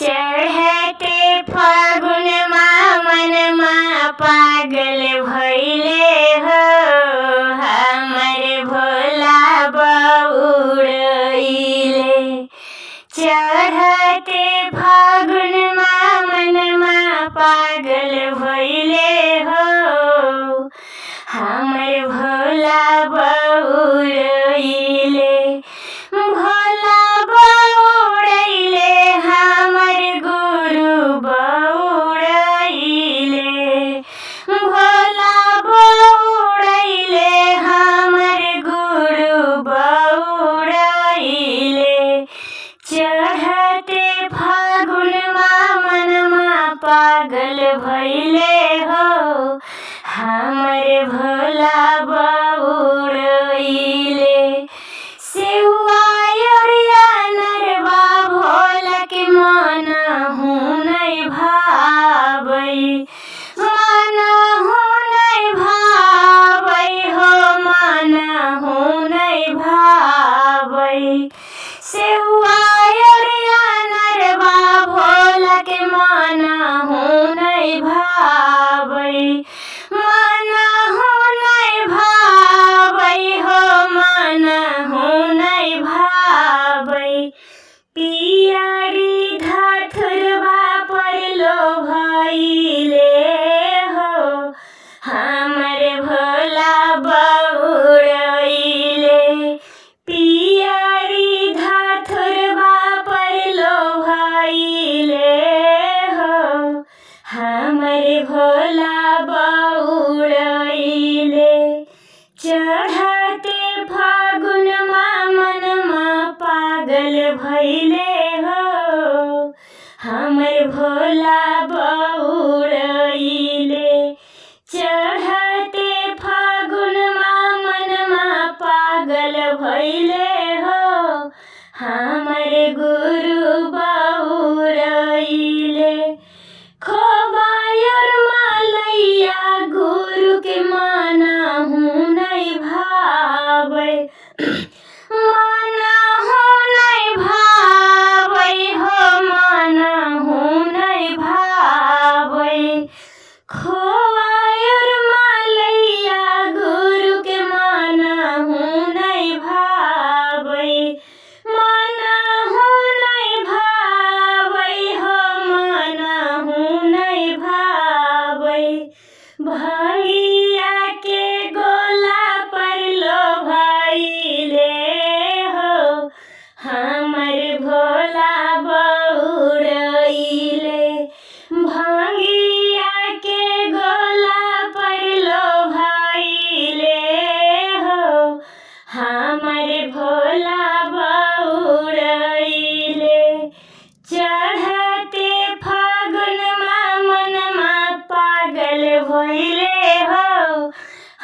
चढ़ते फागुनमा मनमा पागल भइले हो हमर भोला बउरइले। चढ़ते फागुनमा मनमा पागल भइले हो हमर भोला बउरइले। भोला बउरइले हमर गुरु बउरइले। भोला बउरइले हमर गुरु बउरइले। चढ़ते फागुनमा मनमा पागल भइले हो हमर भोला बउरइले। सेउआ ओरिया नरवा भोला के मनहु नै भाबै। मनहु नै भाबै हो मनहु नै भाबै। सेउआ ओरिया नरवा भोला के मनहु नै भाबै। मनहु नै भाबै हो मनहु नै भाबै। पियरी धथुरवा परलो भइले हो हमर भोला बउरइले। पियरी धथुरवा परलो भइले हो हमर भोला बउरइले। चढ़ते फागुनमा मनमा पागल भइले हो हमर भोला बउरइले। चढ़ते फागुनमा मनमा पागल भइले हो हमर गुरु बउरइले। खोबा और मलैया गुरु के मनहु नै भाबै। मनहु नै भाबै हो मनहु नै भाबै। खोबा और मलैया गुरु के मनहु नै भाबै। मनहु नै भाबै हो मनहु नै भाबै। भंगिया के गोला परलो भइले हो हमर भोला बउरइले। भंगिया के गोला परलो भइले हो हमर भोला बउरइले। चढ़ते फागुनमा मनमा पागल भइले हो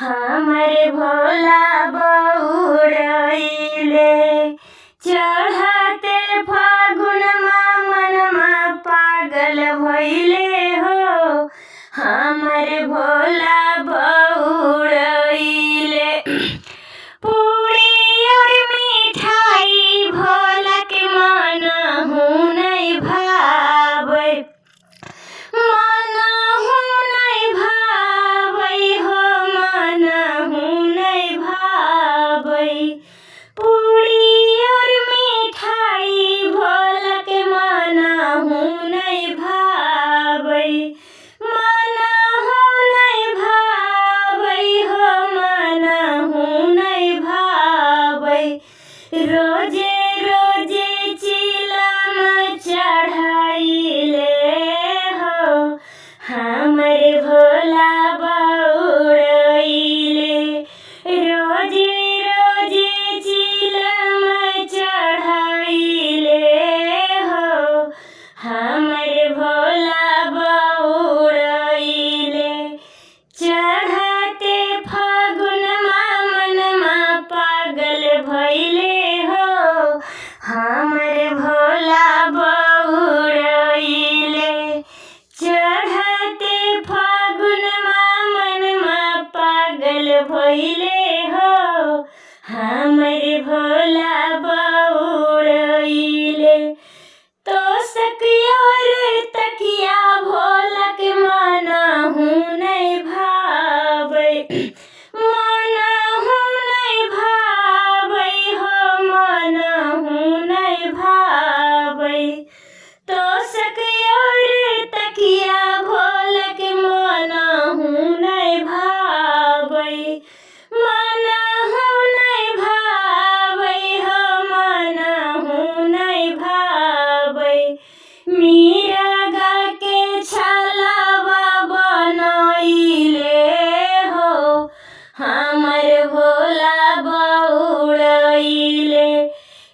हमर भोला बउरइले। चढ़ते फागुनमा मनमा पागल भइले हो हमर भोला बउरइले। पूरी और मिठाई भोला के मनहु नै भाबै। मनहु नै भाबै हो मनहु नै भाबै। पूरी और मिठाई भोला के मनहु नै भाबै। मनहु नै भाबै हो मनहु नै भाबै। रोजे रोजे चिलम चढ़ाइले हो हमर भोला बउरइले। रोजे रोजे चिलम चढ़ाइले हो हमर भोला बउरइले। चढ़ते फागुनमा मनमा पागल भइले हो हमर भोला बउरइले। तो सकियोर तकिया भोलक मनहु नहीं भावै मनहु नहीं भावै हो मनहु नहीं भावै मीरा गा के छलावा बनैले हो हमर भोला बउड़ैले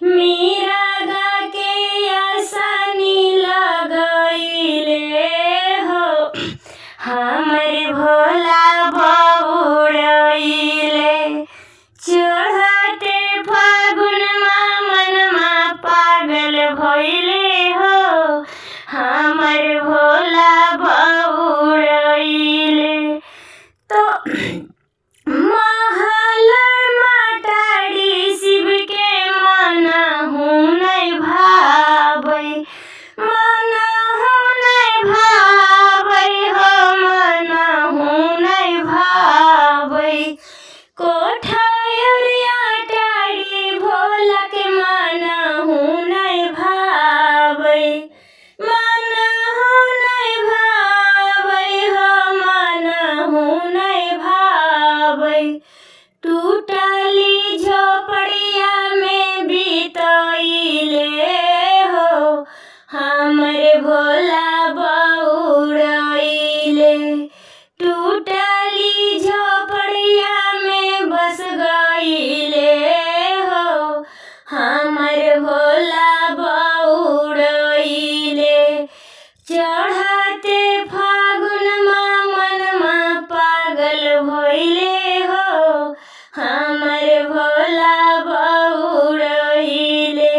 मीरा गा के आसानी लगैले हो हमर भोला बउड़ैले चढ़ते फागुनमा मनमा पागल भइले हो हमर भोला बउड़ैले तो महल माटाड़ी शिव के मनहु नहीं भावै मनहु नहीं भावै हो मनहु नहीं भावै कोठारिया टाड़ी भोला के मनहु नहीं भावै मनहु नहीं भावै हो मनहु नहीं भावै टूटली झोपड़िया में बीतैले हो हमर भोला बउड़ैले टूटली झोपड़िया में बस गईले हो हमर भोला बउड़ैले चढ़ते फागुनमा मनमा पागल भइले हो हमर भोला बउड़ैले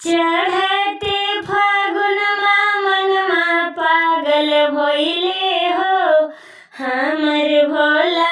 चढ़ते फागुनमा मनमा पागल भइले हो हमर भोला